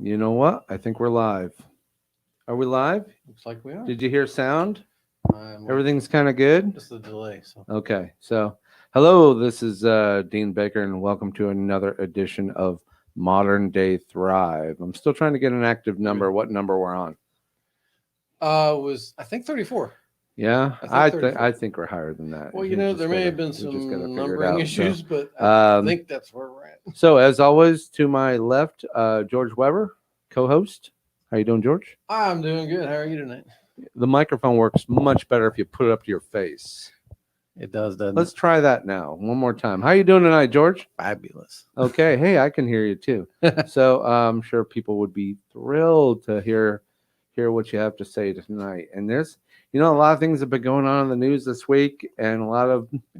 You know what? I think we're live. Are we live? Looks like we are. Did you hear sound? I'm Everything's kind of good? just a delay. So Okay. So, hello, this is Dean Baker, and welcome to another edition of Modern Day Thrive. I'm still trying to get an active number. What number we're on? was I think 34. Yeah, I think I 34. I think we're higher than that. Well, We just there may have been we just gotta some figure it numbering out. issues, but So, I think that's where we're at. so as always, to my left, George Weber, co-host. How you doing, George? I'm doing good. How are you tonight? The microphone works much better if you put it up to your face. It does, doesn't Let's try that now. One more time. How you doing tonight, George? Fabulous. Okay. Hey, I can hear you too. So I'm sure people would be thrilled to hear what you have to say tonight. And there's, a lot of things have been going on in the news this week, and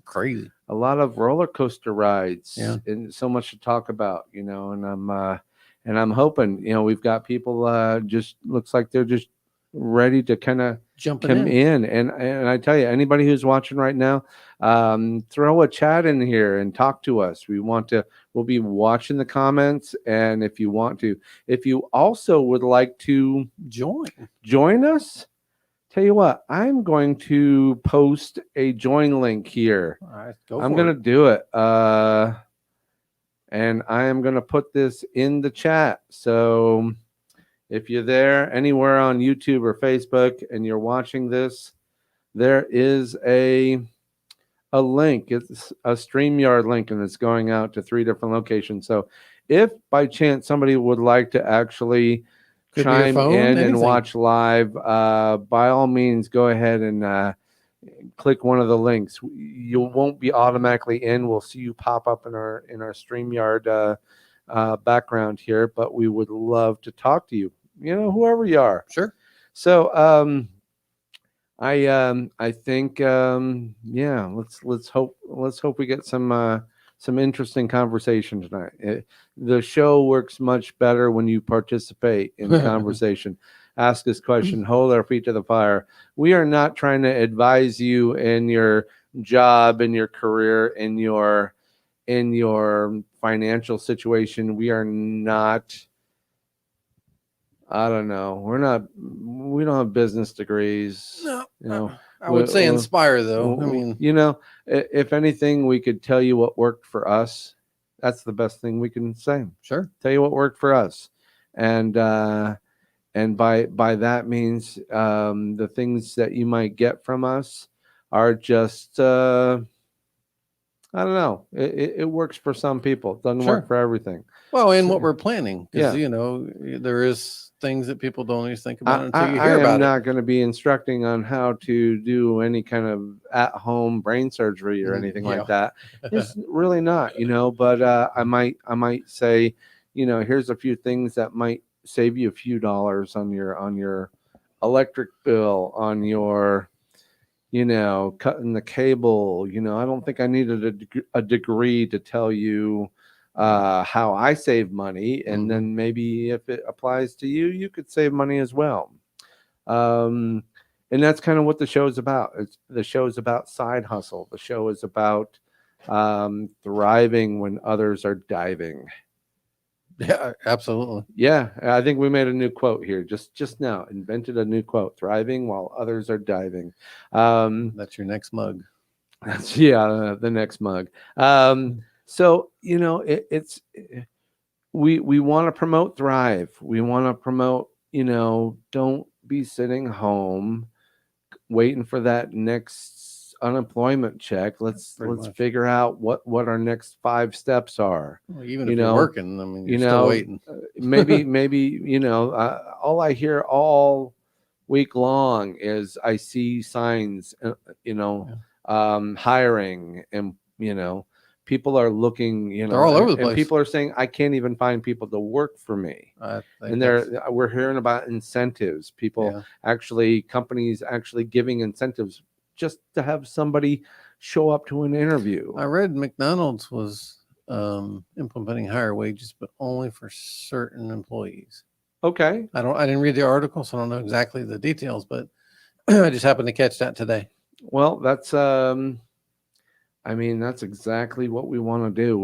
Crazy. a lot of roller coaster rides, Yeah. and so much to talk about. And I'm hoping, we've got people just looks like they're just ready to kind of Jumping come in. in. And I tell you, anybody who's watching right now, throw a chat in here and talk to us. We'll be watching the comments, and if you also would like to join us, tell you what, I'm going to post a join link here. All right, I'm going to do it. And I am going to put this in the chat. So if you're there anywhere on YouTube or Facebook and you're watching this, there is a link. It's a StreamYard link, and it's going out to 3 different locations. So if by chance somebody would like to actually chime in and watch live, by all means, go ahead and click one of the links. You won't be automatically in. We'll see you pop up in our StreamYard background here, but we would love to talk to you. Whoever you are. Sure. So I think yeah, let's hope we get some interesting conversation tonight. The show works much better when you participate in the conversation. Ask us question, hold our feet to the fire. We are not trying to advise you in your job, in your career, in your financial situation. We are not, I don't know. We don't have business degrees. No, I would say inspire though. I mean, if anything, we could tell you what worked for us. That's the best thing we can say. Sure. Tell you what worked for us. And by that means the things that you might get from us are just I don't know. It works for some people. It doesn't work for everything. Well, and what we're planning, because there is things that people don't always think about until you hear about it. I am not not going to be instructing on how to do any kind of at-home brain surgery or anything like that. It's really not, But I might say, here's a few things that might save you a few dollars on your electric bill, on your cutting the cable. I don't think I needed a degree to tell you how I save money, and then maybe if it applies to you, you could save money as well. And that's kind of what the show is about. The show is about side hustle. The show is about thriving when others are diving. Yeah, absolutely. Yeah, I think we made a new quote here just now. Invented a new quote: "Thriving while others are diving." That's your next mug. That's the next mug. So it's we want to promote thrive. We want to promote don't be sitting home waiting for that next unemployment check. Let's figure out what our next 5 steps are. Well, even if you're working, I mean, you're still waiting. maybe all I hear all week long is I see signs, hiring, and people are looking, they're all over the place. And people are saying I can't even find people to work for me. And we're hearing about incentives. Companies actually giving incentives just to have somebody show up to an interview. I read McDonald's was implementing higher wages, but only for certain employees. Okay. I didn't read the article, so I don't know exactly the details, but I just happened to catch that today. Well, that's that's exactly what we want to do.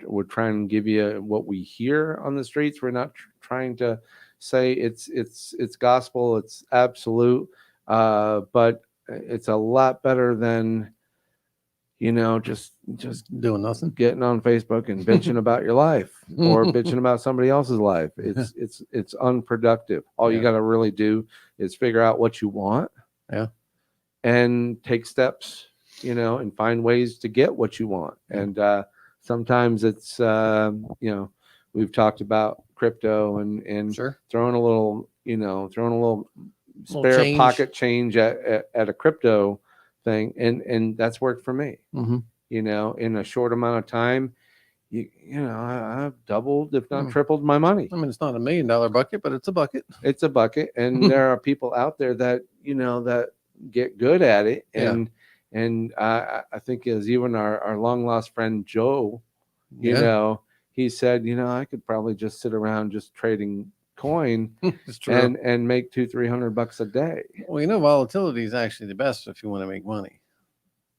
We're trying to give you what we hear on the streets. We're not trying to say it's gospel, it's absolute, but it's a lot better than, just Doing nothing. getting on Facebook and bitching about your life or bitching about somebody else's life. It's unproductive. All you Yeah. got to really do is figure out what you want. Yeah. And take steps, and find ways to get what you want. And sometimes it's, we've talked about crypto and Sure. throwing a little, spare change. pocket change at a crypto thing. And that's worked for me, Mm-hmm. in a short amount of time. I've doubled, if not Mm. tripled my money. I mean, it's not $1 million bucket, but it's a bucket. It's a bucket. And there are people out there that, that get good at it. And I think as even our long lost friend Joe, he said, I could probably just sit around just trading coin It's true. and make $200-300 a day. Well, volatility is actually the best if you want to make money.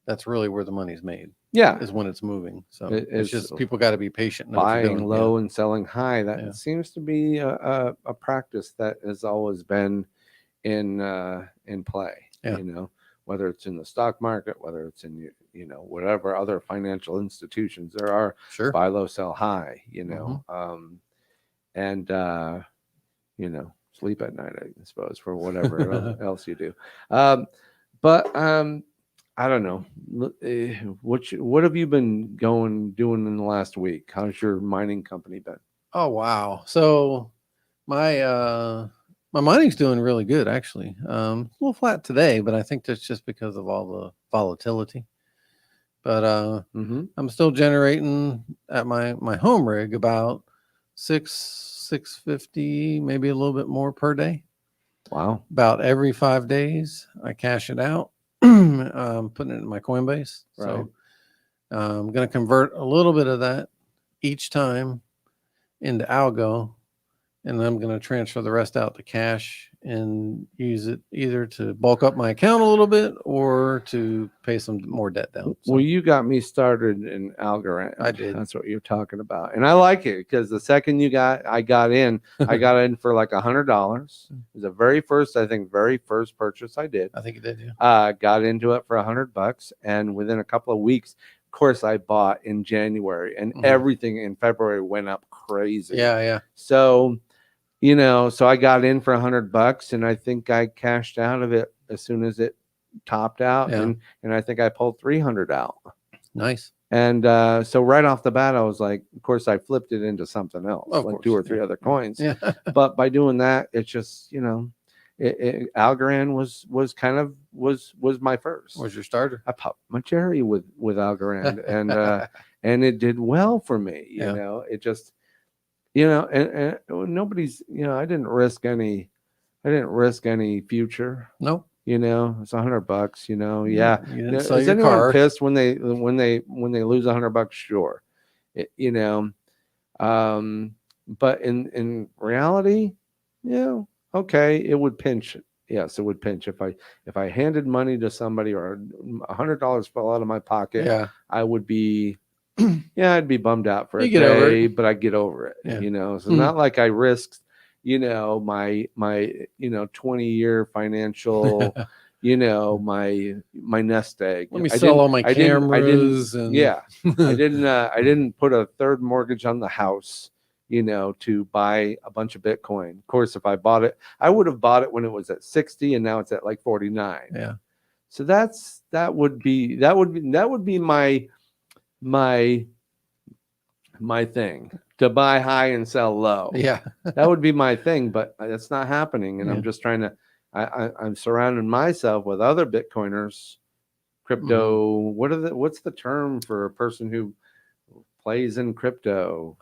That's really where the money's made. Yeah, is when it's moving. So it's just people got to be patient. Know what you're buying doing. low and selling high. That seems to be a practice that has always been in play. Yeah. Whether it's in the stock market, whether it's in whatever other financial institutions, there are buy low, sell high. And sleep at night, I suppose, for whatever else you do. But I don't know. What have you been doing in the last week? How's your mining company been? Oh wow! So my mining's doing really good actually. A little flat today, but I think that's just because of all the volatility. But I'm still generating at my home rig about 650, maybe a little bit more per day. Wow! About every 5 days, I cash it out. Putting it in my Coinbase. Right. So I'm going to convert a little bit of that each time into algo, and then I'm going to transfer the rest out to cash and use it either to bulk up my account a little bit or to pay some more debt down. So, well, you got me started in Algorand. I did. That's what you're talking about, and I like it because the second I got in for like $100. It was the very first purchase I did. I think you did, yeah. Got into it for $100, and within a couple of weeks, of course, I bought in January, and everything in February went up crazy. Yeah. So, so I got in for $100, and I think I cashed out of it as soon as it topped out, and I think I pulled 300 out. Nice. And so right off the bat, I was like, of course, I flipped it into something else, like 2 or 3 other coins. Yeah. But by doing that, it's just Algorand was my first. Was your starter? I popped my cherry with Algorand, and and it did well for me. It just. And nobody's, I didn't risk any future. No. It's $100. Yeah. You didn't sell Is your anyone car. pissed when they lose $100? Sure. But in reality, okay, it would pinch. Yes, it would pinch if I handed money to somebody or $100 fell out of my pocket. Yeah. I would be. Yeah, I'd be bummed out for a get over day, it. but I'd get over it. Yeah. So not like I risked, my 20-year finational, my nest egg. Let me sell all my cameras. I didn't put a third mortgage on the house, to buy a bunch of Bitcoin. Of course, if I bought it, I would have bought it when it was at 60, and now it's at like 49. Yeah. So that would be my thing, to buy high and sell low. Yeah. That would be my thing, but that's not happening. And I'm just trying to, I'm surrounding myself with other Bitcoiners, crypto. What's the term for a person who plays in crypto?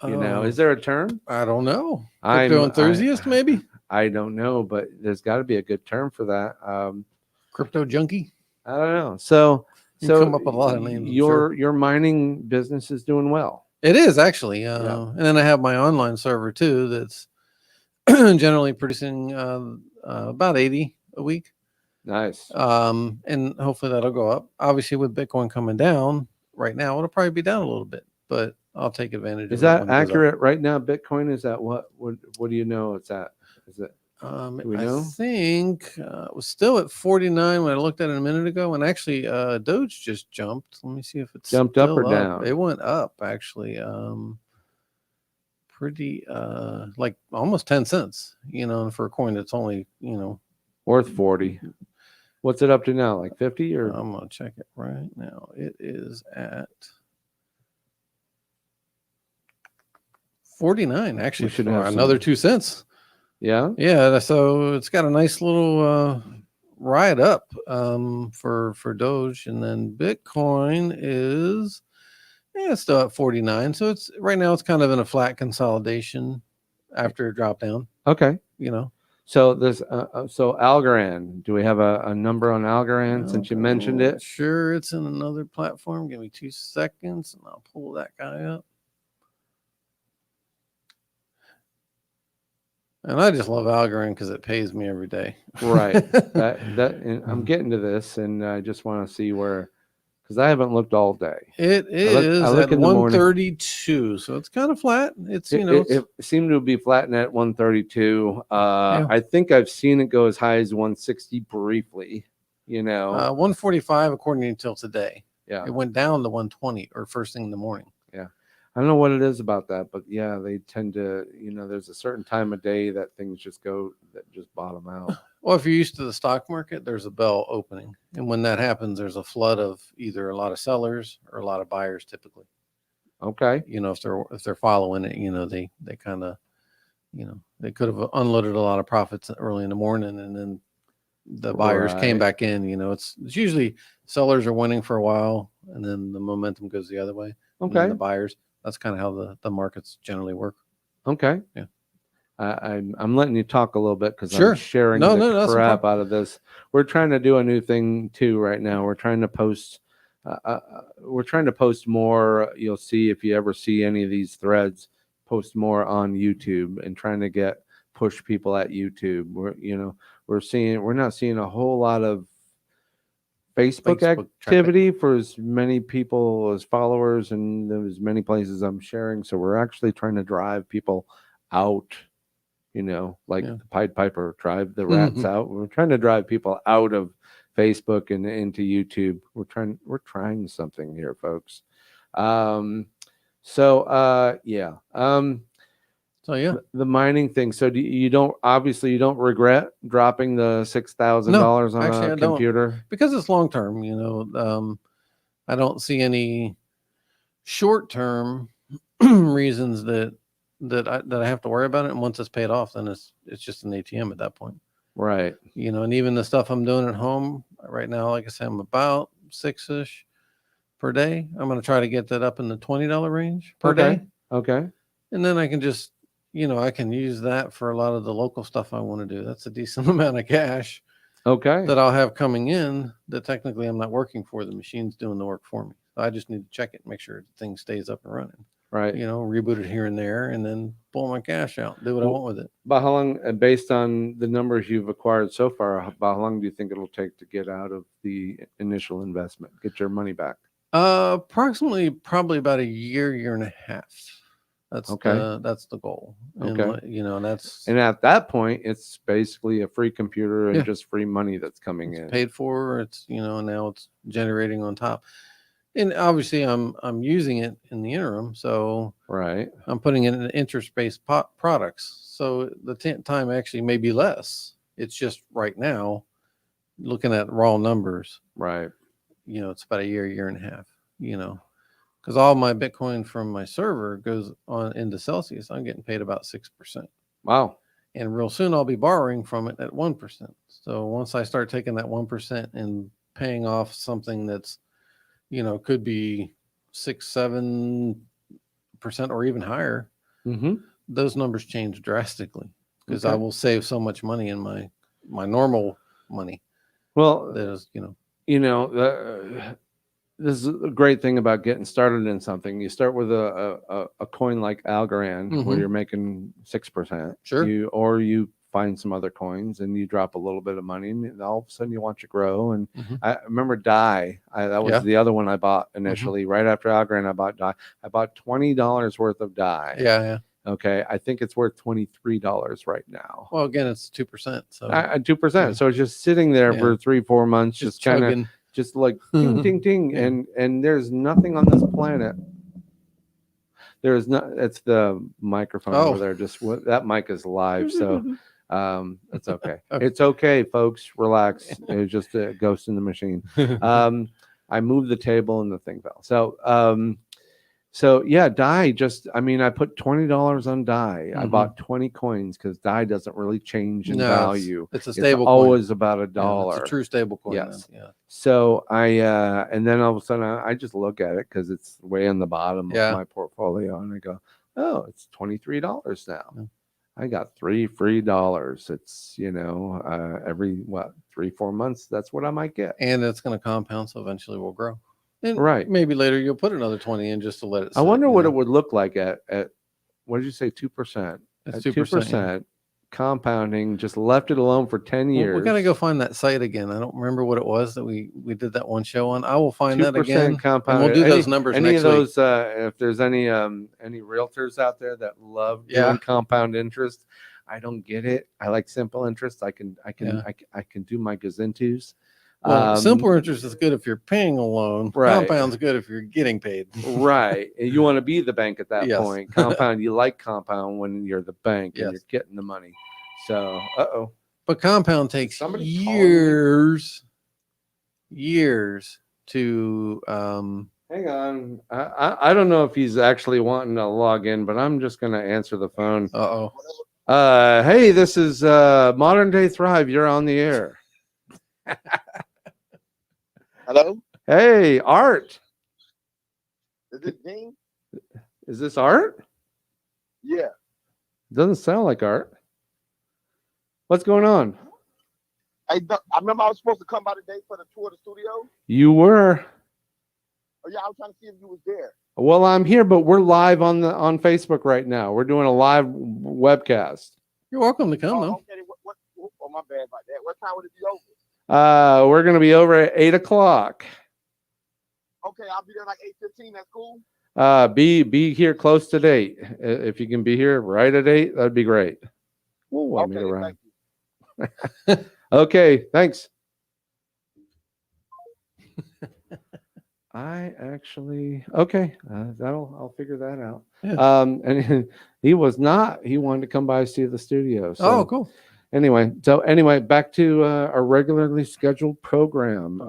Is there a term? I don't know. Crypto enthusiast, maybe? I don't know, but there's got to be a good term for that. Crypto junkie? I don't know. So come up with a lot of names. Your mining business is doing well. It is actually, and then I have my online server too. That's generally producing about 80 a week. Nice. And hopefully that'll go up. Obviously, with Bitcoin coming down right now, it'll probably be down a little bit. But I'll take advantage Is of it that when it goes up. accurate right now? Bitcoin is at what do you know it's at? Is it? Do we I know? think it was still at 49 when I looked at it a minute ago, and actually, Doge just jumped. Let me see if it's Jumped up or still up. down? It went up actually, pretty like almost 10 cents. For a coin that's only Worth 40. What's it up to now? Like 50 or? I'm gonna check it right now. It is at 49 actually, should for have another some. 2 cents. Yeah. So it's got a nice little ride up for Doge, and then Bitcoin is it's still at 49. So it's right now it's kind of in a flat consolidation after a drop down. Okay. So this so Algorand, do we have a number on Algorand since you mentioned it? Sure, it's in another platform. Give me 2 seconds and I'll pull that guy up. And I just love Algorand because it pays me every day. Right. And I'm getting to this, and I just want to see where, because I haven't looked all day. It is I look at in the morning. 132, so it's kind of flat. It's it seemed to be flattened at 132. I think I've seen it go as high as 160 briefly. 145 according until today. Yeah, it went down to 120 or first thing in the morning. Yeah, I don't know what it is about that, but yeah, they tend to. There's a certain time of day that things just bottom out. Well, if you're used to the stock market, there's a bell opening, and when that happens, there's a flood of either a lot of sellers or a lot of buyers typically. Okay. If they're following it, they kind of, they could have unloaded a lot of profits early in the morning, and then the buyers came back in. It's usually sellers are winning for a while, and then the momentum goes the other way. Okay. And the buyers. That's kind of how the markets generally work. Okay. Yeah. I'm letting you talk a little bit because Sure. I'm sharing the crap out of this. We're trying to do a new thing too right now. We're trying to post. We're trying to post more. You'll see if you ever see any of these threads, post more on YouTube and trying to push people at YouTube. We're not seeing a whole lot of Facebook activity traffic for as many people as followers and as many places I'm sharing. So we're actually trying to drive people out. The Pied Piper, drive the rats out. We're trying to drive people out of Facebook and into YouTube. We're trying something here, folks. The mining thing. So you don't regret dropping the $6,000 on a computer? Because it's long term. I don't see any short term reasons that I have to worry about it. And once it's paid off, then it's just an ATM at that point. Right. And even the stuff I'm doing at home right now, like I said, I'm about $6-ish per day. I'm going to try to get that up in the $20 range per day. Okay. And then I can just, I can use that for a lot of the local stuff I want to do. That's a decent amount of cash. Okay. That I'll have coming in that technically I'm not working for. The machine's doing the work for me. I just need to check it and make sure the thing stays up and running. Right. Reboot it here and there, and then pull my cash out, do what I want with it. About how long, based on the numbers you've acquired so far, about how long do you think it'll take to get out of the initial investment, get your money back? Approximately, probably about a year and a half. That's that's the goal. Okay. And at that point, it's basically a free computer and just free money that's coming in. Paid for. It's now it's generating on top. And obviously, I'm using it in the interim, so right. I'm putting it in interest-based products, so the time actually may be less. It's just right now, looking at raw numbers, right? It's about a year and a half. Because all my Bitcoin from my server goes on into Celsius. I'm getting paid about 6%. Wow! And real soon I'll be borrowing from it at 1%. So once I start taking that 1% and paying off something that's could be 6-7% or even higher. Mm-hmm. Those numbers change drastically because I will save so much money in my normal money. Well, that is, this is a great thing about getting started in something. You start with a coin like Algorand, where you're making 6%. Sure. You find some other coins, and you drop a little bit of money, and all of a sudden you watch it grow. And Mhm. I remember Dye. That was Yeah. the other one I bought initially. Right after Algorand, I bought Dye. I bought $20 worth of Dye. Yeah. Okay, I think it's worth $23 right now. Well, again, it's 2%. So 2%. yeah. So it's just sitting there for 3-4 months, just kind of chugging. just like ting ting ting, Yeah. and there's nothing on this planet. There is not. It's the microphone over there. Just that mic is live, so it's okay. Okay. It's okay, folks. Relax. It was just a ghost in the machine. I moved the table and the thing fell. So yeah, Dye I put $20 on Dye. I bought 20 coins because Dye doesn't really change in value. It's a stable always coin. about $1. Yeah, it's a true stable coin. Yes. Then. Yeah. So and then all of a sudden I just look at it because it's way on the bottom of my portfolio, and I go, oh, it's $23 now. Yeah. I got 3 free dollars. It's every 3-4 months. That's what I might get, and it's going to compound, so eventually we'll grow. And right. Maybe later you'll put another 20 in just to let it sit. I wonder what it would look like at what did you say, 2%? It's 2% compounding, just left it alone for 10 years. We got to go find that site again. I don't remember what it was that we did that one show on. I will find that again. Compounded. And we'll do those numbers any next of those, week. If there's any realtors out there that love doing compound interest, I don't get it. I like simple interest. I can do my gazintus. Well, simple interest is good if you're paying a loan. Right. Compound's good if you're getting paid. Right. You want to be the bank at that point. Compound, you like compound when you're the bank and you're getting the money. So, But compound takes years to hang on. I don't know if he's actually wanting to log in, but I'm just going to answer the phone. Hey, this is Modern Day Thrive. You're on the air. Hello? Hey, Art. Is this Gene? Is this Art? Yeah. Doesn't sound like Art. What's going on? I remember I was supposed to come by today for the tour of the studio. You were. Oh yeah, I was trying to see if you was there. Well, I'm here, but we're live on Facebook right now. We're doing a live webcast. You're welcome to come, though. Okay, oh, my bad about that. What time would it be over? We're going to be over at 8 o'clock. Okay, I'll be there like 8:15. That's cool. Be here close to 8. If you can be here right at 8, that'd be great. Whoa, I made it around. Okay, thanks. I actually I'll figure that out. Yeah. And he wanted to come by and see the studio. So. Cool. Anyway, back to our regularly scheduled program.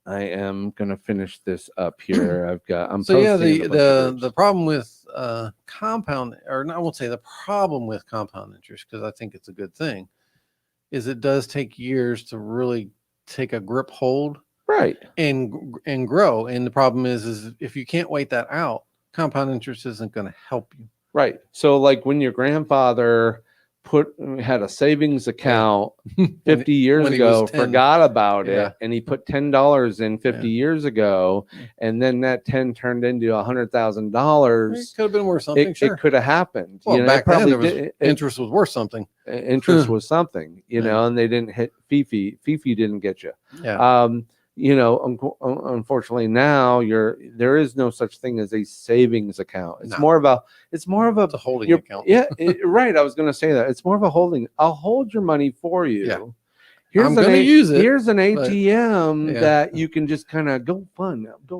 I am gonna finish this up here. The problem with compound, or I won't say the problem with compound interest, because I think it's a good thing, is it does take years to really take a grip hold, right, and grow. And the problem is if you can't wait that out, compound interest isn't going to help you. Right. So like when your grandfather had a savings account 50 years ago, forgot about it, and he put $10 in 50 years ago, and then that 10 turned into $100,000. It could have been worth something. It could have happened. Well, back then interest was worth something. Interest was something, and they didn't hit Fifi. Fifi didn't get you. Yeah. Unfortunately now there is no such thing as a savings account. It's more of a holding account. Yeah, right. I was going to say that it's more of a holding. I'll hold your money for you. Yeah. I'm going to use it. Here's an ATM that you can just kind of go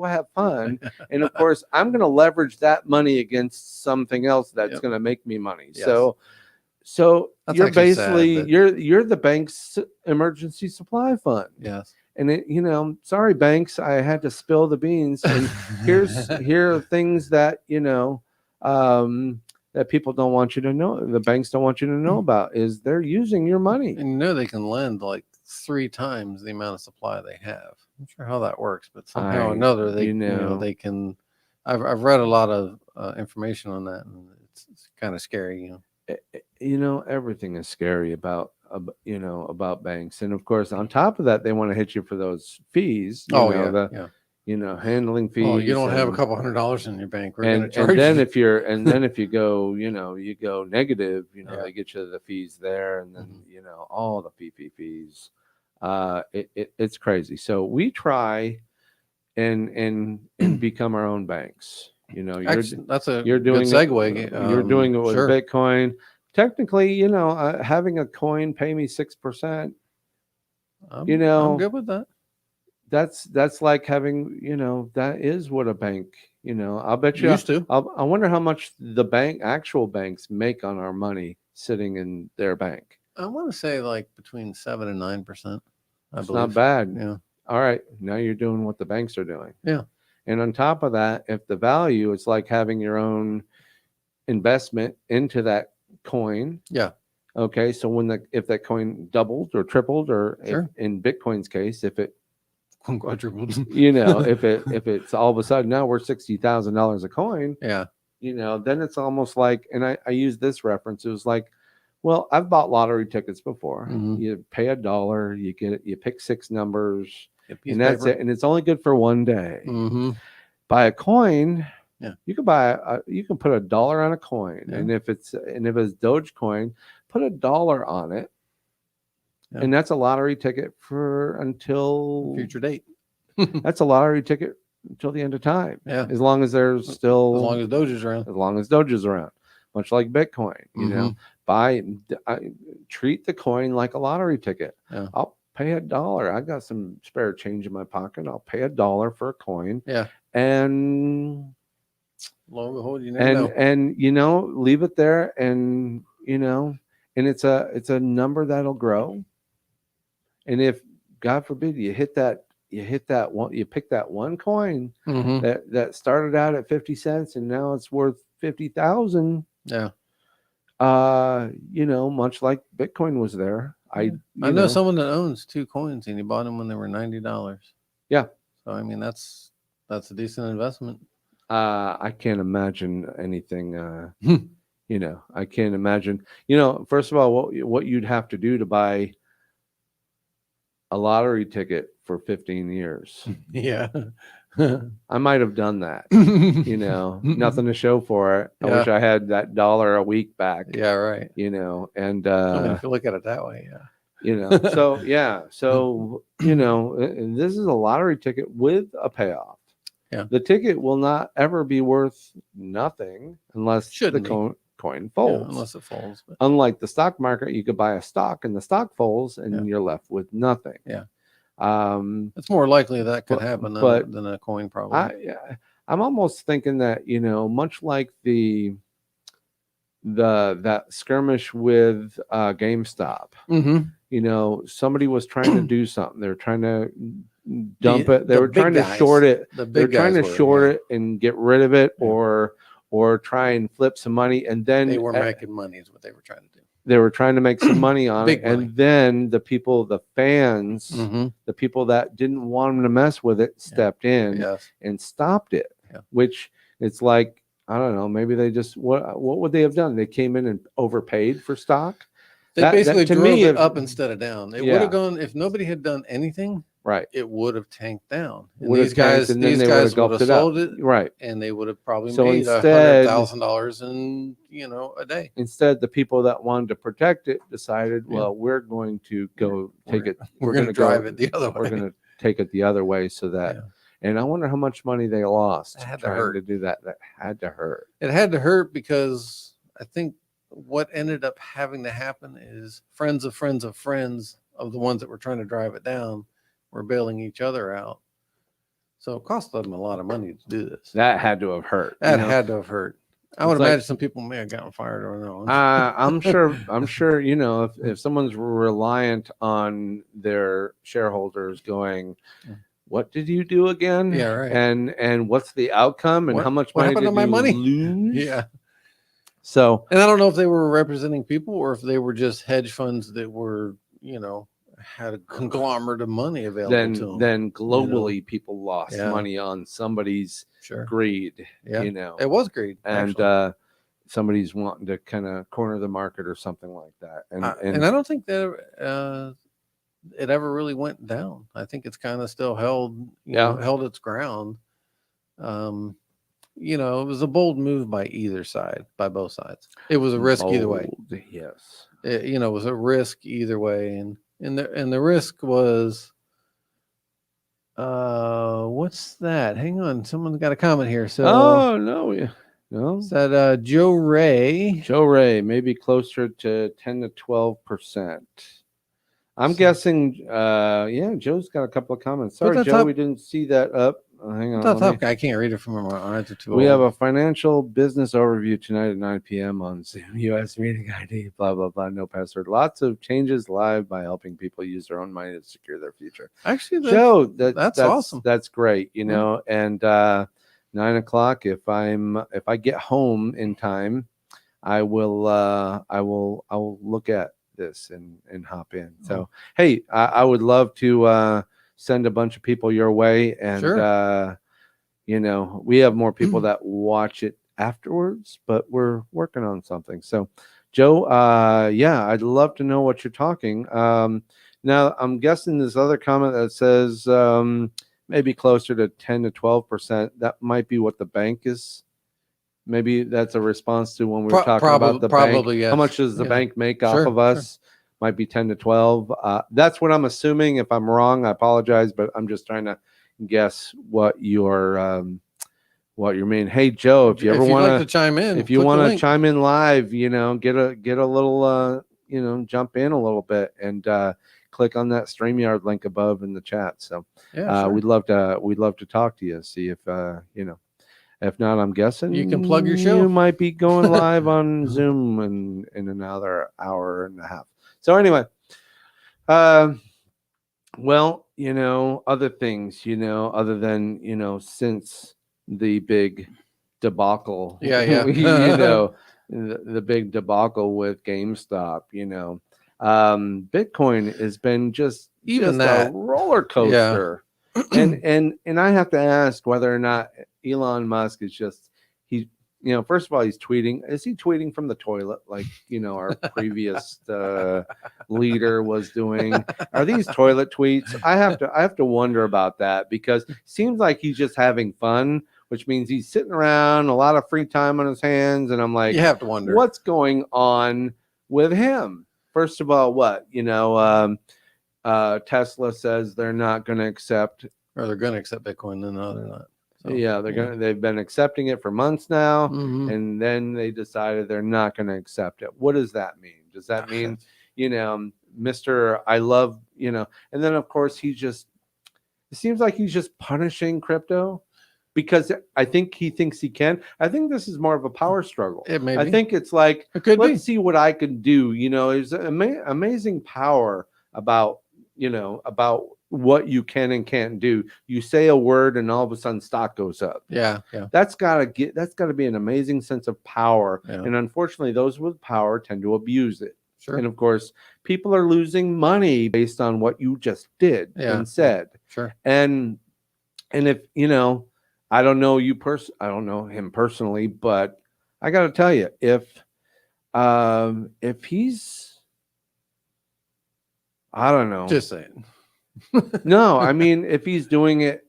have fun. And of course, I'm going to leverage that money against something else that's going to make me money. Yes. So you're basically you're the bank's emergency supply fund. Yes. And sorry, banks, I had to spill the beans. And here are things that that people don't want you to know. The banks don't want you to know about is they're using your money. And they can lend like 3 times the amount of supply they have. I'm not sure how that works, but somehow or another they they can. I've read a lot of information on that, and it's kind of scary. Everything is scary about banks, and of course on top of that they want to hit you for those fees. handling fees. Well, you don't have a and- couple $100 in your bank. We're going to and charge then you. if you go, you go negative, Yeah. they get you the fees there, and then all the PPPs. It's crazy. So we try and become our own banks. Actually, that's a you're doing good segue. you're doing it with sure. Bitcoin. Technically, having a coin pay me 6%. I'm I'm good with that. That's like having, that is what a bank, I'll bet you. Used to. I wonder how much the actual banks make on our money sitting in their bank. I want to say like between 7 and 9%. It's not bad. Yeah. All right. Now you're doing what the banks are doing. Yeah. And on top of that, if the value is like having your own investment into that coin. Yeah. Okay. So if that coin doubled or tripled, or Sure. in Bitcoin's case, if it quadrupled. if it's all of a sudden now we're $60,000 a coin, Yeah. then it's almost like, and I use this reference, it was like, well, I've bought lottery tickets before. Mhm. You pay $1, you get it, you pick 6 numbers, A piece and of that's paper. it, and it's only good for one day. Mm-hmm. Buy a coin. Yeah. You can you can put $1 on a coin, Yeah. and if it's Dogecoin, put $1 on it. Yeah. And that's a lottery ticket for until Future date. that's a lottery ticket until the end of time. Yeah. As long as there's still, As long as Doge is around. as long as Doge is around, much like Bitcoin, treat the coin like a lottery ticket. Yeah. I'll pay $1. I got some spare change in my pocket. I'll pay $1 for a coin. Yeah. And Lo and behold, you never know. and leave it there, and and it's a number that'll grow. And if God forbid you hit that one, you pick that one coin Mm-hmm. that started out at 50 cents and now it's worth 50,000. Yeah. Much like Bitcoin was there. I know someone that owns 2 coins and he bought them when they were $90. Yeah. So I mean that's a decent investment. I can't imagine anything. I can't imagine. First of all, what you'd have to do to buy a lottery ticket for 15 years. Yeah. I might have done that. Nothing to show for it. I wish I had that $1 a week back. Yeah, right. And I mean, if you look at it that way, yeah. So yeah, so and this is a lottery ticket with a payoff. Yeah. The ticket will not ever be worth nothing unless coin folds. Yeah, unless it folds. But... Unlike the stock market, you could buy a stock and the stock folds and you're left with nothing. Yeah. It's more likely that could happen than a coin, probably. I'm almost thinking that, much like that skirmish with GameStop, somebody was trying to do something. They're trying to dump it. They were trying to short it. They're trying to short it and get rid of it, or try and flip some money. And then they were making money is what they were trying to do. They were trying to make some money on it. Money. And then the fans, the people that didn't want them to mess with it, stepped in and stopped it. Yeah. Which it's like, I don't know, maybe they just, what would they have done? They came in and overpaid for stock. They basically drove it up instead of down. It would have gone, if nobody had done anything, right, it would have tanked down. And these guys would have sold it, right, and they would have probably so made $100,000 in a day. Instead, the people that wanted to protect it decided, well, we're going to go take it. We're going to drive it the other way. We're going to take it the other way, so that. Yeah. And I wonder how much money they lost trying to do that. That had to hurt. It had to hurt because I think what ended up having to happen is friends of friends of friends of the ones that were trying to drive it down were bailing each other out. So it cost them a lot of money to do this. That had to have hurt. That had to have hurt. I would imagine some people may have gotten fired or no. I'm sure, if someone's reliant on their shareholders going, what did you do again? Yeah, right. And what's the outcome and how much money did you lose? Yeah. So, and I don't know if they were representing people or if they were just hedge funds that were, had a conglomerate of money available to them. Then globally, people lost money on somebody's greed. Yeah. It was greed. And somebody's wanting to kind of corner the market or something like that. And I don't think that it ever really went down. I think it's kind of still held its ground. It was a bold move by both sides. It was a risk either way. Yes. It was a risk either way, and the risk was, what's that? Hang on, someone's got a comment here. So, no. Said Joe Ray, maybe closer to 10 to 12%. I'm guessing. Joe's got a couple of comments. Sorry, Joe, we didn't see that up. Hang on. I can't read it from my eyes are too old. We have a financial business overview tonight at 9 p.m. on Zoom. U.S. meeting ID. Blah blah blah. No password. Lots of changes live by helping people use their own money to secure their future. Actually, Joe, that's awesome. That's great. And 9 o'clock. If I get home in time, I will look at this and hop in. So hey, I would love to send a bunch of people your way, and sure. We have more people that watch it afterwards, but we're working on something. So Joe, I'd love to know what you're talking. Now I'm guessing this other comment that says maybe closer to 10 to 12%, that might be what the bank is. Maybe that's a response to when we were talking about the bank. Yes. How much does the bank make off of us? Sure. Might be 10 to 12. That's what I'm assuming. If I'm wrong, I apologize, but I'm just trying to guess what your mean. Hey Joe, if you ever want to chime in, if you want to chime in live, get a little jump in a little bit and click on that StreamYard link above in the chat. So sure. we'd love to talk to you. See if if not, I'm guessing you can plug your show. You might be going live on Zoom in another hour and a half. So anyway, well, other things, other than, since the big debacle, the big debacle with GameStop, Bitcoin has been just a roller coaster. And I have to ask whether or not Elon Musk is just, first of all, he's tweeting. Is he tweeting from the toilet like, our previous leader was doing? Are these toilet tweets? I have to wonder about that, because it seems like he's just having fun, which means he's sitting around, a lot of free time on his hands. And I'm like, you have to wonder what's going on with him. First of all, what, Tesla says they're not going to accept, or they're going to accept Bitcoin. No, they're not. So, they've been accepting it for months now, and then they decided they're not going to accept it. What does that mean? Does that mean, Mr. I love, and then of course it seems like he's just punishing crypto because I think he thinks he can. I think this is more of a power struggle. It may be. I think it's like, let's see what I can do. There's amazing power about what you can and can't do. You say a word and all of a sudden stock goes up. Yeah. That's gotta be an amazing sense of power. Yeah. And unfortunately, those with power tend to abuse it. Sure. And of course, people are losing money based on what you just did and said. Sure. And if I don't know I don't know him personally, but I got to tell you, if he's, I don't know, just saying. No, I mean, if he's doing it,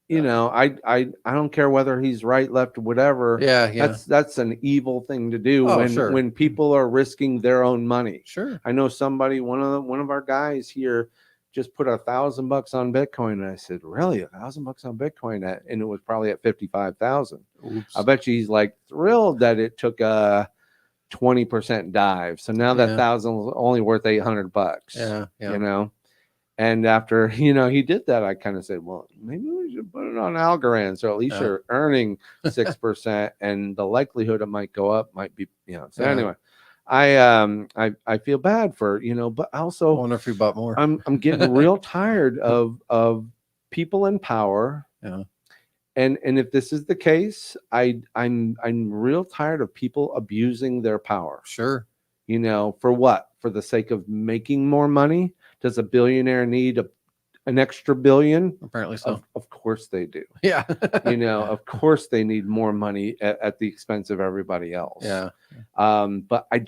I don't care whether he's right, left, whatever. Yeah. That's an evil thing to do when people are risking their own money. Sure. I know somebody, one of our guys here, just put $1,000 on Bitcoin, and I said, "Really, $1,000 on Bitcoin?" And it was probably at 55,000. I bet you he's like thrilled that it took a 20% dive. So now that 1,000 was only worth $800. Yeah. And after, he did that, I kind of said, well, maybe we should put it on Algorand. So at least you're earning 6% and the likelihood it might go up might be, So anyway, I feel bad for, but also I wonder if you bought more. I'm getting real tired of people in power. Yeah. And if this is the case, I'm real tired of people abusing their power. Sure. For what? For the sake of making more money? Does a billionaire need an extra billion? Apparently so. Of course they do. Yeah. Of course they need more money at the expense of everybody else. Yeah. But I'm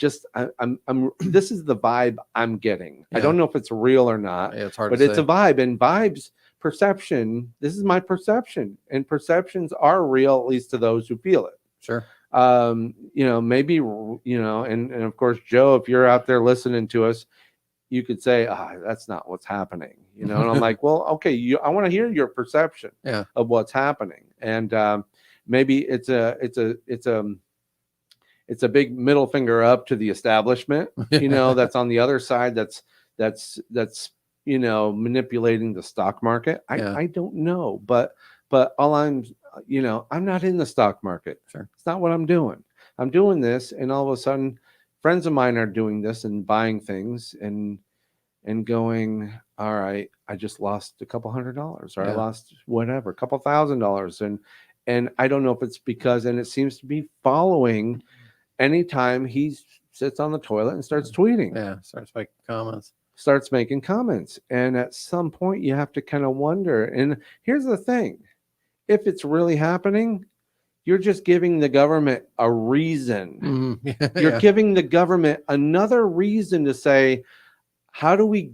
this is the vibe I'm getting. I Yeah. don't know if it's real or not, Yeah, it's hard but to it's say. a vibe, and vibes, perception. This is my perception, and perceptions are real, at least to those who feel it. Sure. Maybe, and of course, Joe, if you're out there listening to us, you could say, that's not what's happening, and I'm like, well, okay, I want to hear your perception Yeah. of what's happening. And maybe it's a big middle finger up to the establishment, that's on the other side, that's manipulating the stock market. I don't know, but all I'm not in the stock market. Sure. It's not what I'm doing. I'm doing this, and all of a sudden friends of mine are doing this and buying things and going, all right, I just lost a couple $100, or I lost whatever, a couple $1,000. And I don't know if it's because, and it seems to be following anytime he sits on the toilet and starts tweeting. Yeah, Starts making comments. And at some point you have to kind of wonder. And here's the thing. If it's really happening, you're just giving the government a reason. You're giving the government another reason to say, how do we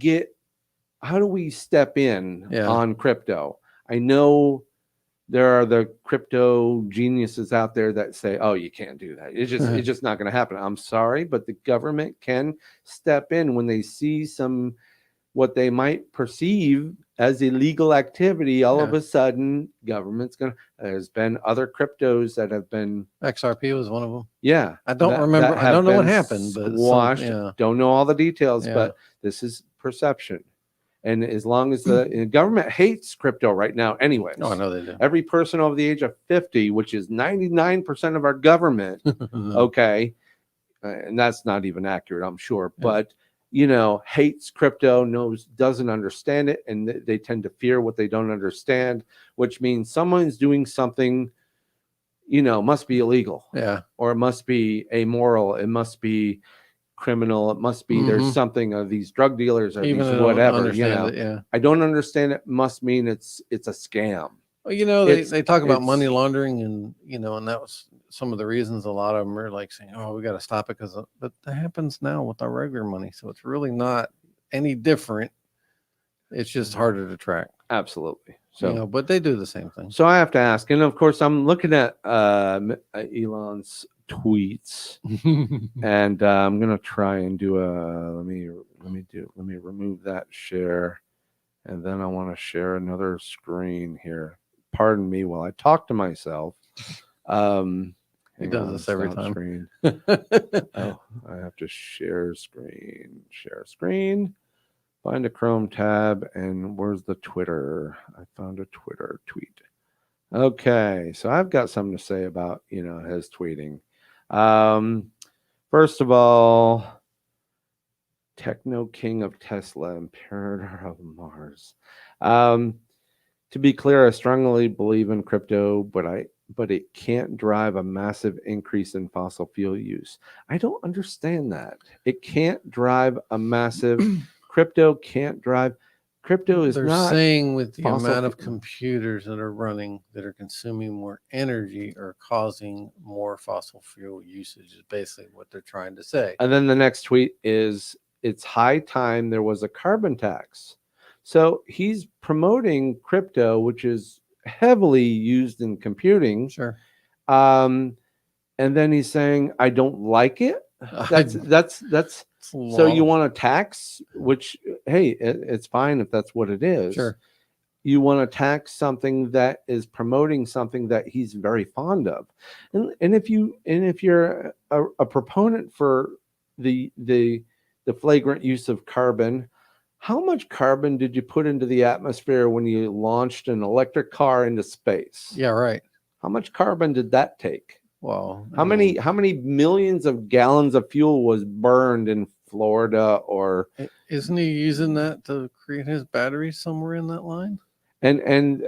step in on crypto? I know there are the crypto geniuses out there that say, oh, you can't do that. It's just not going to happen. I'm sorry, but the government can step in when they see what they might perceive as illegal activity. All of a sudden, government's there's been other cryptos that have been. XRP was one of them. Yeah. I don't remember. I don't know what happened, but squashed. Don't know all the details, but this is perception. And as long as the government hates crypto right now anyways. No, I know they do. Every person over the age of 50, which is 99% of our government, okay, and that's not even accurate, I'm sure, but hates crypto, doesn't understand it, and they tend to fear what they don't understand, which means someone's doing something, must be illegal. Yeah. Or it must be amoral. It must be criminal. It must be there's something of these drug dealers or even these whatever. It, I don't understand it. Must mean it's a scam. Well, they talk about money laundering, and and that was some of the reasons a lot of them are like saying, oh, we got to stop it but that happens now with our regular money, so it's really not any different. It's just harder to track. Absolutely. So but they do the same thing. So I have to ask, and of course I'm looking at Elon's tweets, and I'm gonna try and do let me remove that share, and then I want to share another screen here. Pardon me while I talk to myself. He does this every time. Screen. Oh, I have to share screen. Find a Chrome tab, and where's the Twitter? I found a Twitter tweet. Okay, so I've got something to say about his tweeting. First of all, Techno King of Tesla, Imperator of Mars. To be clear, I strongly believe in crypto, but it can't drive a massive increase in fossil fuel use. I don't understand that. It can't drive a massive crypto can't drive. Crypto is They're not saying with the amount of computers that are running that are consuming more energy or causing more fossil fuel usage is basically what they're trying to say. And then the next tweet is, it's high time there was a carbon tax. So he's promoting crypto, which is heavily used in computing. Sure. And then he's saying, I don't like it. That's so you want to tax, which, hey, it's fine if that's what it is. Sure. You want to tax something that is promoting something that he's very fond of. And if you're a proponent for the flagrant use of carbon, how much carbon did you put into the atmosphere when you launched an electric car into space? Yeah, right. How much carbon did that take? Well, how many millions of gallons of fuel was burned in Florida? Or isn't he using that to create his batteries somewhere in that line? And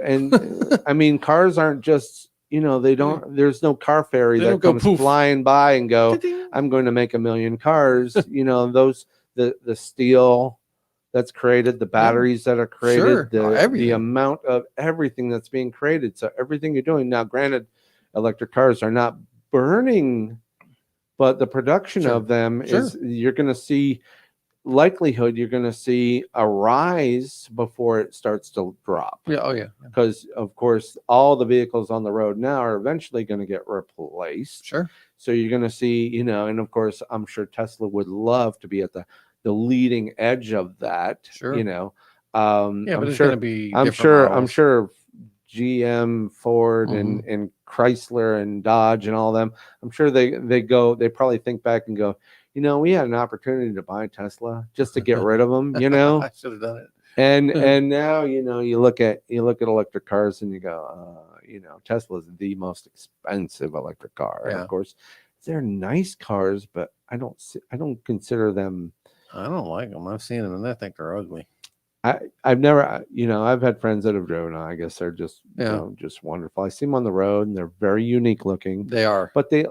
I mean, cars aren't just, they don't, there's no car ferry that comes flying by and go, I'm going to make 1 million cars. Those, the steel that's created, the batteries that are created, the amount of everything that's being created. So everything you're doing now, granted, electric cars are not burning but the production Sure. of them Sure. is you're going to see likelihood you're going to see a rise before it starts to drop. Yeah. Oh, yeah. Because of course all the vehicles on the road now are eventually going to get replaced. Sure. So you're going to see, and of course I'm sure Tesla would love to be at the leading edge of that. Sure. Yeah, but I'm it's sure going to be I'm different sure I'm models. sure GM, Ford, Mhm. and Chrysler and Dodge and all them. I'm sure they probably think back and go, we had an opportunity to buy Tesla just to get rid of them, I should have done it. and now you look at electric cars and you go, Tesla is the most expensive electric car. And Yeah. of course, they're nice cars, but I don't consider them. I don't like them. I've seen them and I think they're ugly. I've never, I've had friends that have driven them. I guess they're just, Yeah. just wonderful. I see them on the road and they're very unique looking. They are. But they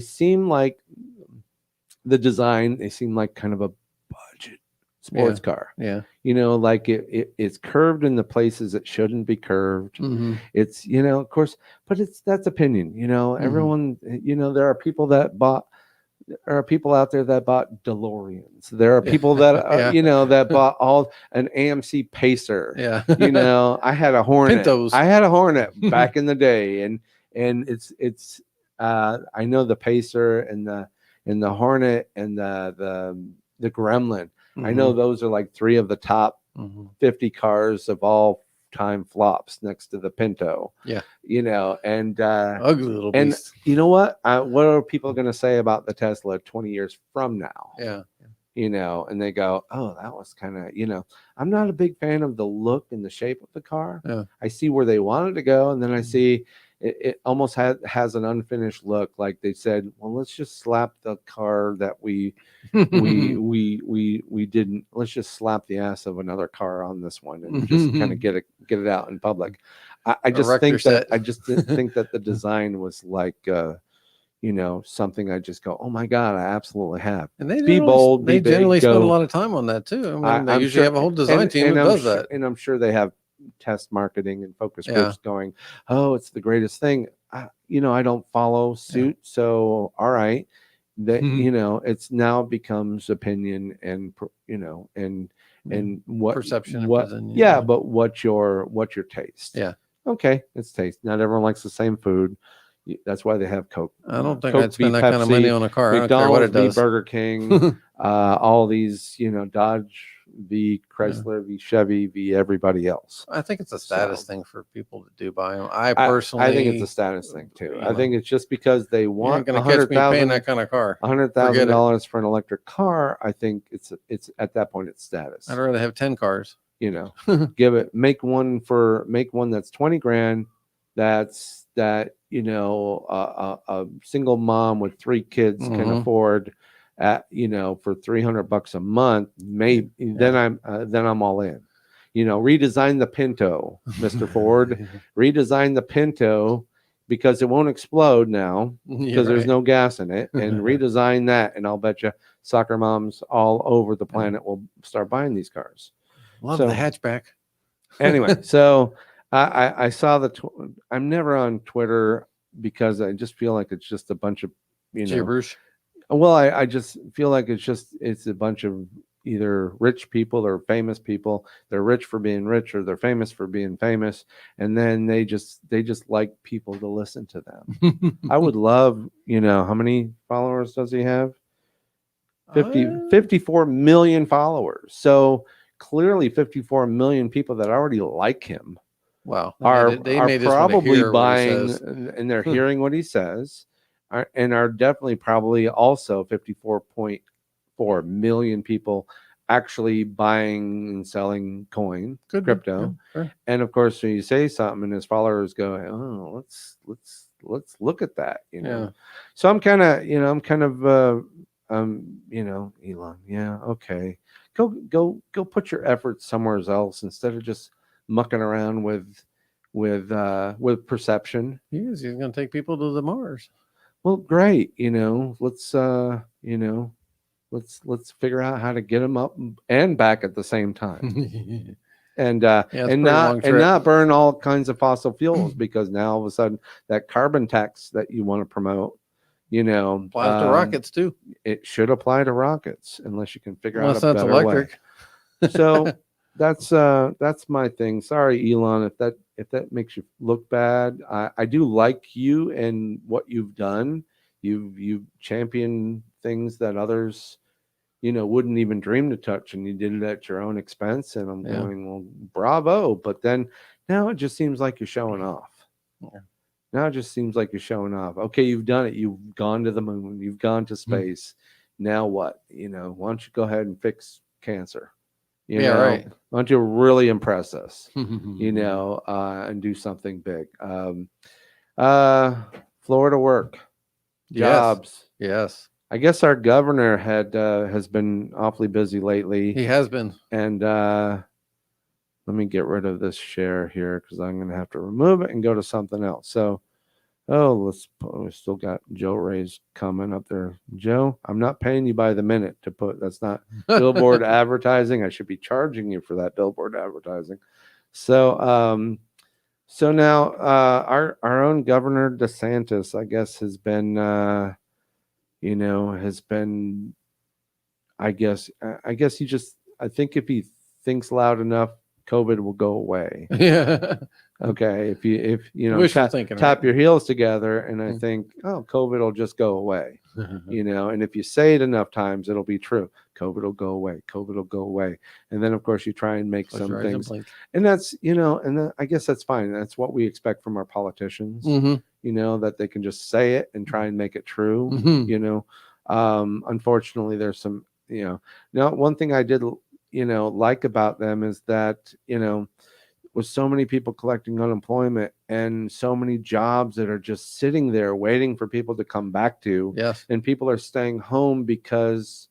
seem like the design, they seem like kind of a budget sports car. Yeah. Like it's curved in the places it shouldn't be curved. Mm-hmm. It's, of course, but that's opinion. Everyone, there are people that bought. There are people out there that bought DeLoreans. There are people that that bought an AMC Pacer. Yeah. I had a Hornet. Pintos. I had a Hornet back in the day, and it's I know the Pacer and the Hornet and the Gremlin. Mm-hmm. I know those are like 3 of the top 50 cars of all time flops next to the Pinto. Yeah. And ugly little and beast. you know what are people going to say about the Tesla 20 years from now? Yeah. And they go, oh, that was kind of, I'm not a big fan of the look and the shape of the car. Yeah. I see where they wanted to go, and then I see it almost has an unfinished look. Like they said, well, let's just slap the car that we didn't. Let's just slap the ass of another car on this one and just kind of get it out in public. I just think that the design was like something I just go, oh my God, I absolutely have. And they be bold. They be generally big, spend a go. lot of time on that too. I mean, they I'm usually sure, have a whole design team that does that. And I'm sure they have test marketing and focus groups going, oh, it's the greatest thing. I don't follow suit, so all right. That it's now becomes opinion and and what perception and what opinion, but what's your taste? Yeah. Okay, it's taste. Not everyone likes the same food. That's why they have Coke. I don't think Coke I'd spend v. that kind of money on a car. I don't care what it McDonald's does. v. Burger King, all these, Dodge v. Chrysler v. Chevy v. everybody else. I think it's a status thing for people to do buy them. I think it's a status thing too. I think it's just because they want paying that kind of car. $100,000 for an electric car. I think it's at that point it's status. I'd rather have 10 cars. Make one that's 20 grand. That's a single mom with 3 kids can afford at for $300 a month. Maybe then I'm all in. Redesign the Pinto, Mr. Ford. Redesign the Pinto because it won't explode now because there's no gas in it, and redesign that, and I'll bet you soccer moms all over the planet will start buying these cars. Love the hatchback. Anyway, so I saw I'm never on Twitter because I just feel like it's just a bunch of gibberish. Well, I just feel like it's a bunch of either rich people or famous people. They're rich for being rich, or they're famous for being famous, and then they just like people to listen to them. I would love, how many followers does he have? 54 million followers. So clearly 54 million people that already like him. Wow. Are probably buying, and they're hearing what he says, and are definitely probably also 54.4 million people actually buying and selling crypto. Yeah, sure. And of course, when you say something and his followers go, oh, let's look at that, So I'm kind of Elon, yeah, okay, go put your efforts somewhere else instead of just mucking around with perception. He's going to take people to the Mars. Well, great. Let's let's figure out how to get them up and back at the same time. And not burn all kinds of fossil fuels, because now all of a sudden that carbon tax that you want to promote, You know, Applies to rockets too. it should apply to rockets unless you can figure Unless out a that's better electric. way. So that's my thing. Sorry, Elon, if that makes you look bad. I do like you and what you've done. You've championed things that others, wouldn't even dream to touch, and you did it at your own expense. And I'm Yeah. going, well, bravo. But then now it just seems like you're showing off. Yeah. Now it just seems like you're showing off. Okay, you've done it. You've gone to the moon. You've gone to space. Now what? Why don't you go ahead and fix cancer? Yeah, right. Why don't you really impress us? And do something big. Florida work, jobs. Yes. I guess our governor has been awfully busy lately. He has been. And let me get rid of this share here because I'm going to have to remove it and go to something else. So, we still got Joe Ray's comment up there. Joe, I'm not paying you by the minute to put, that's not billboard advertising. I should be charging you for that billboard advertising. So, so now our own Governor DeSantis, I guess, has been, I guess I think if he thinks loud enough, COVID will go away. Yeah. Okay. If Wishful thinking, tap right? your heels together, and I think, oh, COVID will just go away. And if you say it enough times, it'll be true. COVID will go away. COVID will go away. And then, of course, you try and make some things. And that's, and I guess that's fine. That's what we expect from our politicians, that they can just say it and try and make it true. Unfortunately, there's some, now one thing I did, like about them is that, with so many people collecting unemployment and so many jobs that are just sitting there waiting for people to come back to. Yes. And people are staying home because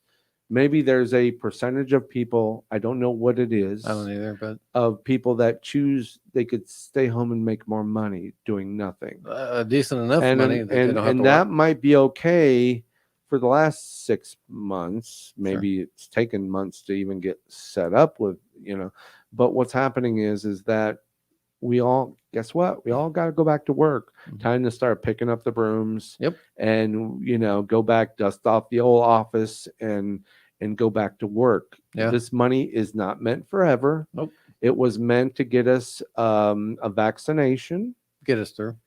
maybe there's a percentage of people, I don't know what it is. I don't either, but of people that choose they could stay home and make more money doing nothing. Decent enough money that they don't have to that work. might be okay for the last 6 months. Maybe it's taken months to even get set up with, but what's happening is that we all, guess what? We all got to go back to work. Time to start picking up the brooms. Yep. And, go back, dust off the old office and go back to work. Yeah. This money is not meant forever. Nope. It was meant to get us a vaccination. Get us through.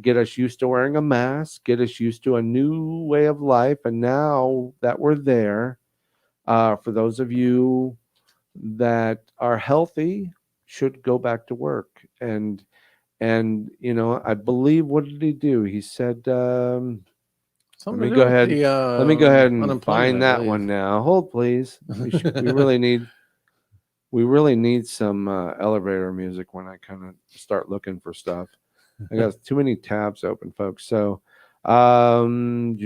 Get us used to wearing a mask. Get us used to a new way of life. And now that we're there, for those of you that are healthy, should go back to work. And I believe, what did he do? He said, let me go ahead and find that one now. Hold, please. We really need some elevator music when I kind of start looking for stuff. I got too many tabs open, folks. So, Florida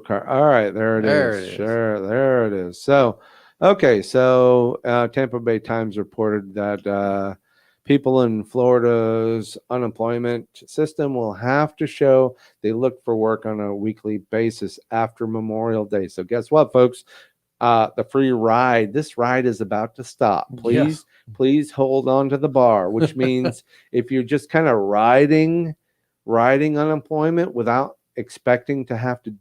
car. All right, there it is. Sure, there it is. So, okay, so Tampa Bay Times reported that people in Florida's unemployment system will have to show they look for work on a weekly basis after Memorial Day. So, guess what, folks? The free ride. This ride is about to stop. Please hold on to the bar, which means if you're just kind of riding unemployment without expecting to have to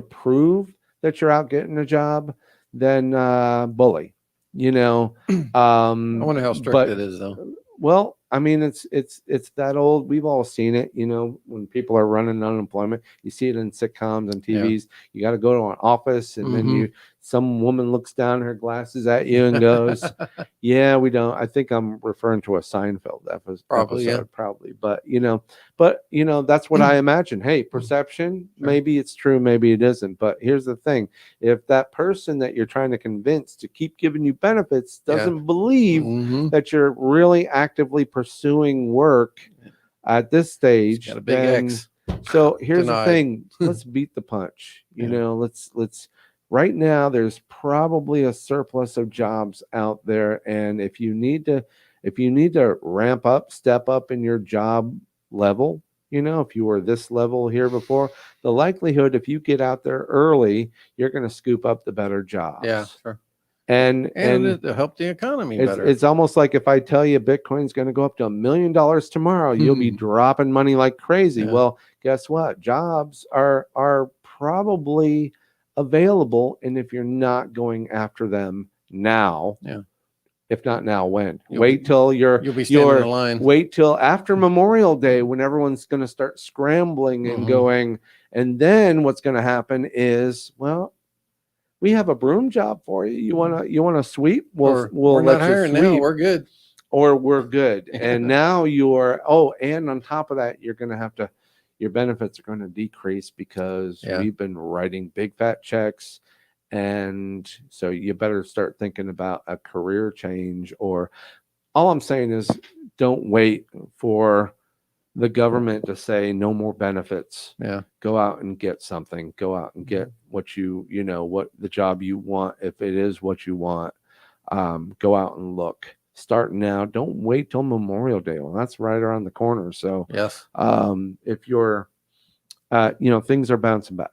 prove that you're out getting a job, then bully. I wonder how strict it is, though. Well, I mean, it's that old. We've all seen it. When people are running unemployment, you see it in sitcoms and TVs. You got to go to an office, and then some woman looks down her glasses at you and goes, "Yeah, we don't." I think I'm referring to a Seinfeld episode, probably. But that's what I imagine. Hey, perception. Sure. Maybe it's true, maybe it isn't. But here's the thing: if that person that you're trying to convince to keep giving you benefits doesn't believe that you're really actively pursuing work at this stage, got a big X. So here's the thing: let's beat the punch. Let's. Right now, there's probably a surplus of jobs out there, and if you need to ramp up, step up in your job level, if you were this level here before, the likelihood if you get out there early, you're going to scoop up the better jobs. Yeah, sure. and it'll help the economy it's, better. it's almost like if I tell you Bitcoin's going to go up to $1 million tomorrow, you'll be dropping money like crazy. Yeah. Well, guess what? Jobs are probably available, and if you're not going after them now, if not now, when? Wait till you'll be standing in line. Wait till after Memorial Day when everyone's going to start scrambling and going. And then what's going to happen is, well, we have a broom job for you. You wanna sweep? We'll not let you hiring sweep. now. We're good. Or we're good. And now and on top of that, you're gonna have to, your benefits are going to decrease because we've been writing big fat checks. And so you better start thinking about a career change. Or all I'm saying is, don't wait for the government to say no more benefits. Go out and get something. Go out and get what what the job you want, if it is what you want. Go out and look. Start now. Don't wait till Memorial Day. Well, that's right around the corner. So if you're things are bouncing back.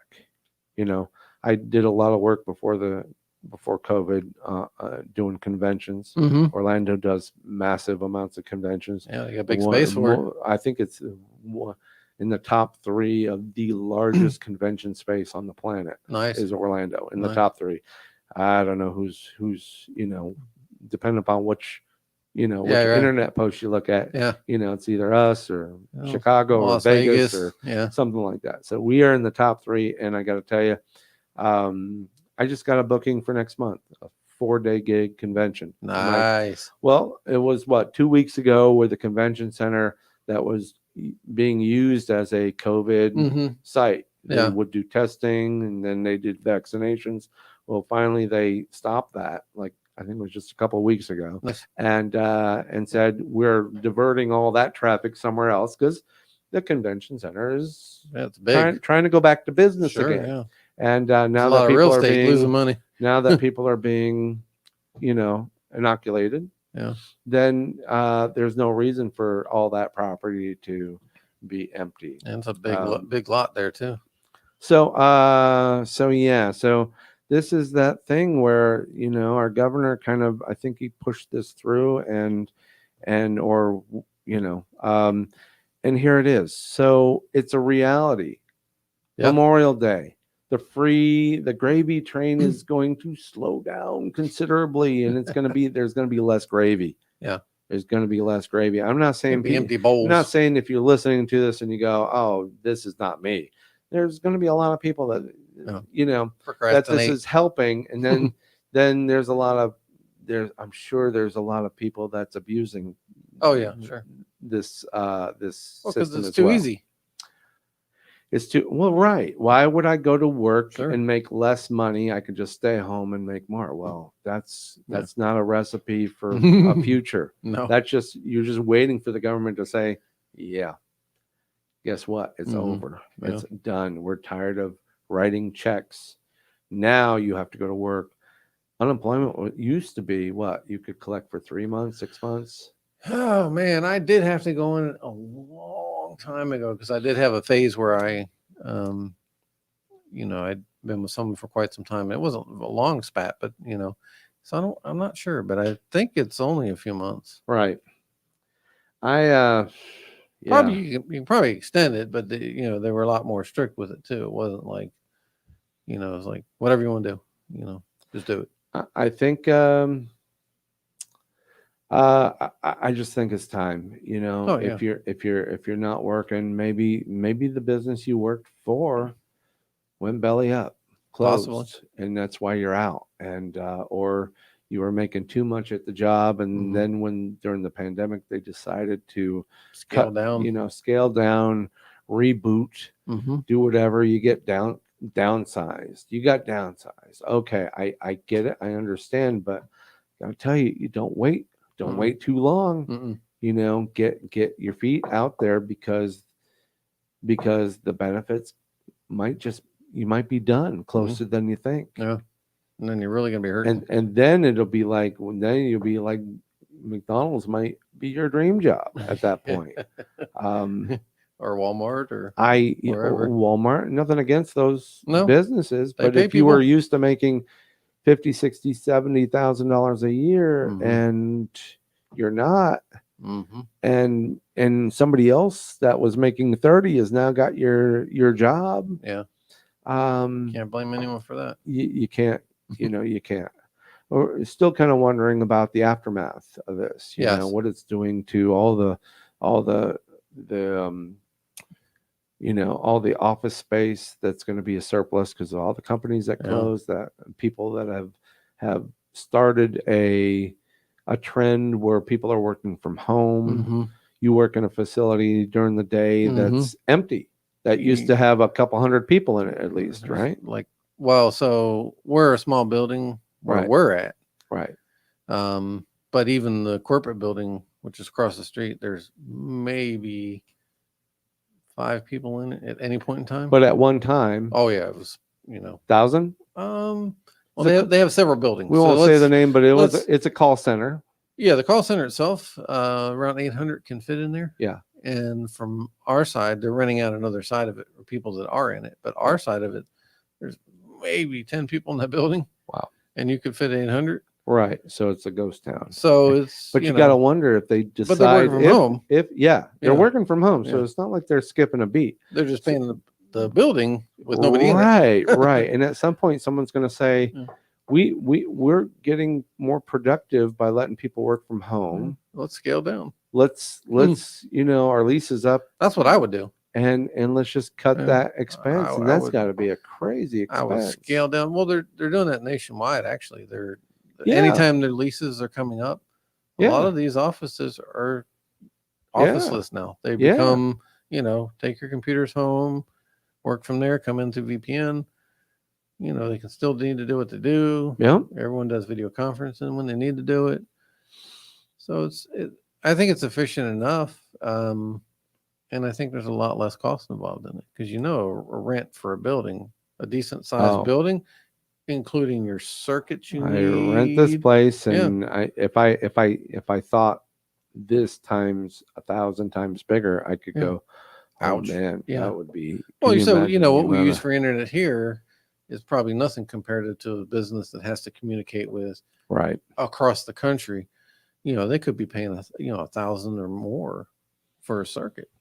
I did a lot of work before COVID, doing conventions. Orlando does massive amounts of conventions. Yeah, they got big space for it. I think it's in the top 3 of the largest convention space on the planet. Nice. Is Orlando in the top 3. I don't know who's depending upon which internet post you look at. It's either us or Chicago or Vegas or something like that. So we are in the top 3, and I got to tell you, I just got a booking for next month, a 4-day gig convention. Nice. Well, it was 2 weeks ago with the convention center that was being used as a COVID site. They would do testing, and then they did vaccinations. Well, finally they stopped that. I think it was just a couple of weeks ago, and said we're diverting all that traffic somewhere else because the convention center is trying to go back to business again. Yeah. And now that people are losing money, now that people are being, inoculated, then there's no reason for all that property to be empty. And it's a big lot there too. So this is that thing where our governor kind of, I think he pushed this through, and here it is. So it's a reality. Memorial Day. The gravy train is going to slow down considerably, and there's going to be less gravy. There's going to be less gravy. I'm not saying empty bowls. I'm not saying if you're listening to this and you go, "Oh, this is not me." There's going to be a lot of people that that this is helping, and then there's a lot of I'm sure there's a lot of people that's abusing. Oh yeah, sure. This because it's too easy. It's too right. Why would I go to work and make less money? I could just stay home and make more. Well, that's not a recipe for a future. No, that's you're just waiting for the government to say, yeah, guess what? It's over. It's done. We're tired of writing checks. Now you have to go to work. Unemployment used to be what you could collect for 3 months, 6 months. Oh man, I did have to go in a long time ago because I did have a phase where I'd been with someone for quite some time. It wasn't a long spat, but so I'm not sure, but I think it's only a few months. Right. Probably you can probably extend it, but they were a lot more strict with it too. It wasn't like, it was like whatever you want to do, just do it. I think I just think it's time, if you're not working, maybe the business you worked for went belly up, closed, possibly, and that's why you're out, and or you were making too much at the job, and then when during the pandemic they decided to scale down, reboot, do whatever, you get downsized. You got downsized. Okay, I get it, I understand, but I'll tell you, you don't wait. Don't wait too long. Get your feet out there because the benefits you might be done closer than you think. Yeah. And then you're really gonna be hurting. And then it'll be like you'll be like McDonald's might be your dream job at that point. Or Walmart or Walmart. Nothing against those businesses, but if you people. were used to making 50, 60, $70,000 a year, Mhm. and you're not, Mm-hmm. and somebody else that was making 30 has now got your job. Yeah. Um, Can't blame anyone for that. you can't, you can't. Or still kind of wondering about the aftermath of this, Yes. what it's doing to all the all the office space that's going to be a surplus because of all the companies that Yeah. close, that people that have started a trend where people are working from home. Mm-hmm. You work in a facility during the day that's empty, that used to have a couple hundred people in it at least, right? Like, well, so we're a small building where Right. we're at. Right. But even the corporate building, which is across the street, there's maybe 5 people in it at any point in time. But at one time, Oh yeah, it was 1,000. Well, they have several buildings. We won't say the name, but it's a call center. Yeah, the call center itself, around 800 can fit in there. Yeah. And from our side, they're renting out another side of it for people that are in it. But our side of it, there's maybe 10 people in that building. Wow. And you could fit 800. Right. So it's a ghost town. So it's, but you got to wonder if they decide, but they're working from home. They're working from home. So Yeah. it's not like they're skipping a beat. They're just paying the building with nobody in it. Right. Right. And at some point, someone's going to say, we're getting more productive by letting people work from home. Let's scale down. Let's our lease is up. That's what I would do. And let's just cut that expense. And that's got to be a crazy expense. I would scale down. Well, they're doing that nationwide. Actually, anytime their leases are coming up, a lot of these offices are officeless now. They become, take your computers home, work from there, come into VPN. They can still need to do what they do. Yeah. Everyone does video conferencing when they need to do it. So I think it's efficient enough. And I think there's a lot less cost involved in it because a rent for a building, a decent sized building, including your circuits you need. I rent this place, and if I thought this times 1,000 times bigger, I could go, ouch, man, that would be. Well, so what we use for internet here is probably nothing compared to a business that has to communicate with across the country. They could be paying 1,000 or more for a circuit.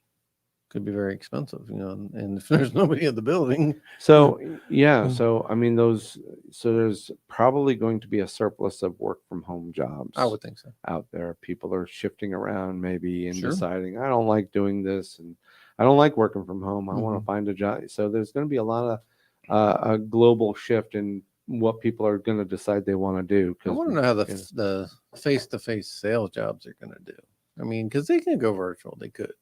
Could be very expensive, and if there's nobody in the building. So so I mean there's probably going to be a surplus of work from home jobs. I would think so. Out there, people are shifting around maybe and deciding, I don't like doing this, and I don't like working from home. I want to find a job. So there's going to be a lot of a global shift in what people are going to decide they want to do. I want to know how the face-to-face sales jobs are going to do. I mean, because they can go virtual. They could.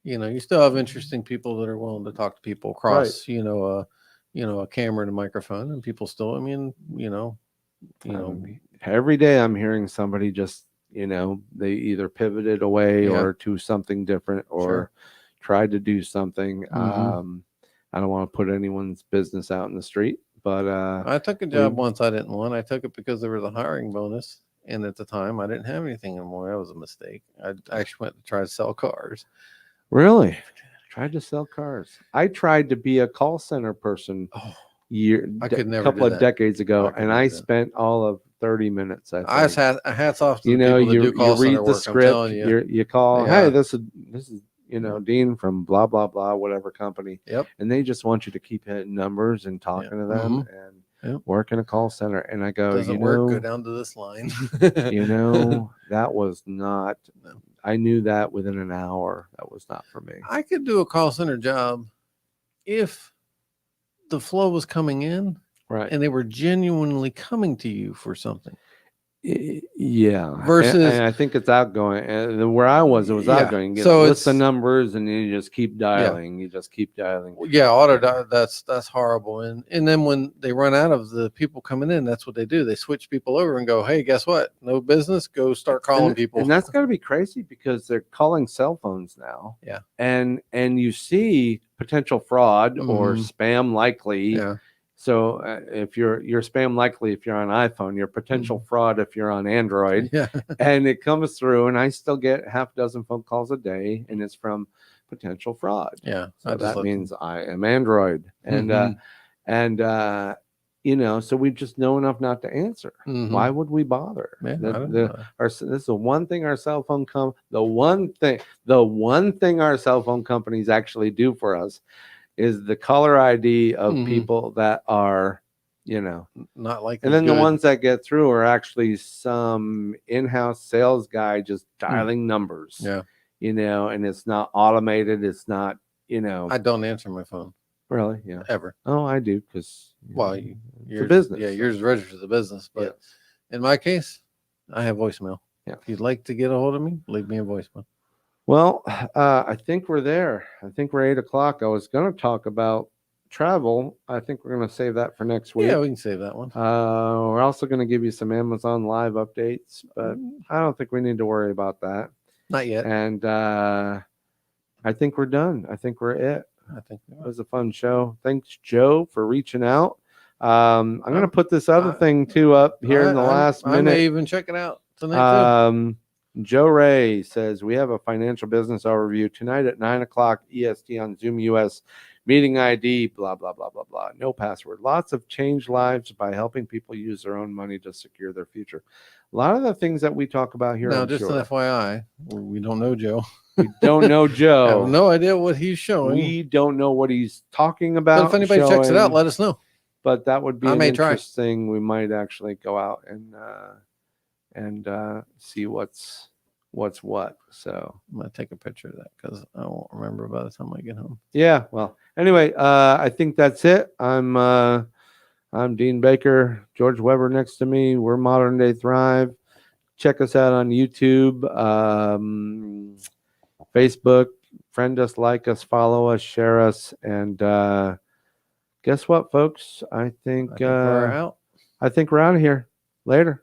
You still have interesting people that are willing to talk to people across, a camera and a microphone, and people still, every day I'm hearing somebody just, they either pivoted away or to something different or tried to do something. I don't want to put anyone's business out in the street, but I took a job once I didn't want. I took it because there was a hiring bonus. And at the time I didn't have anything anymore. That was a mistake. I actually went to try to sell cars. Really? Tried to sell cars. I tried to be a call center person I could never couple of decades ago, and I spent all of 30 minutes. I had hats off to the people that do call center work. I'm telling you. You call, hey, this is Dean from blah blah blah, whatever company. Yep. And they just want you to keep hitting numbers and talking to them and work in a call center. And I go, doesn't work. Go down to this line. That was not. I knew that within an hour. That was not for me. I could do a call center job if the flow was coming in, and they were genuinely coming to you for something. Yeah. Versus, and I think it's outgoing. And where I was, it was outgoing. So it's the numbers, and you just keep dialing. You just keep dialing. Yeah, auto dial. That's horrible. And then when they run out of the people coming in, that's what they do. They switch people over and go, hey, guess what? No business. Go start calling people. And that's got to be crazy because they're calling cell phones now. Yeah. And you see potential fraud or spam likely. Yeah. So if you're spam likely if you're on iPhone, you're potential fraud if you're on Android. Yeah. And it comes through, and I still get half a dozen phone calls a day, and it's from potential fraud. Yeah. So that means I am Android. And So we just know enough not to answer. Mhm. Why would we bother? Yeah, I The- don't the- know. this is the one thing our cell phone the one thing our cell phone companies actually do for us is the caller ID of Mhm. people that are, Not like and then the ones that get through are actually some in-house sales guy just dialing numbers. Yeah. And it's not automated. It's not, I don't answer my phone really, yeah. ever. Oh, I do because Well, it's a yours, business. yeah, yours is registered as a business, but Yes. in my case, I have voicemail. Yeah. If you'd like to get a hold of me, leave me a voicemail. Well, I think we're there. I think we're 8 o'clock. I was going to talk about travel. I think we're going to save that for next week. Yeah, we can save that one. We're also going to give you some Amazon Live updates, but I don't think we need to worry about that. Not yet. And I think we're done. I think we're it. I think It was a fun show. Thanks, Joe, for reaching out. I'm going to put this other I- thing too up here in the last I minute. may even check it out tonight Joe Ray says we have a financial business overview tonight at 9 o'clock EST on Zoom US. Meeting ID, blah, blah, blah, blah, blah. No password. Lots of changed lives by helping people use their own money to secure their future. A lot of the things that we talk about here. Now, I'm just sure. an FYI, we don't know Joe. We don't know I Joe. have no idea what he's showing. We don't know what he's talking about. But if anybody checks it out, let us know. But that would be I an may try. interesting. We might actually go out and see what's what. So I'm gonna take a picture of that because I won't remember by the time I get home. yeah. Well, anyway, I think that's it. I'm Dean Baker, George Weber next to me. We're Modern Day Thrive. Check us out on YouTube, Facebook. Friend us, like us, follow us, share us, and guess what, folks? I think we're out. I think we're out of here. Later.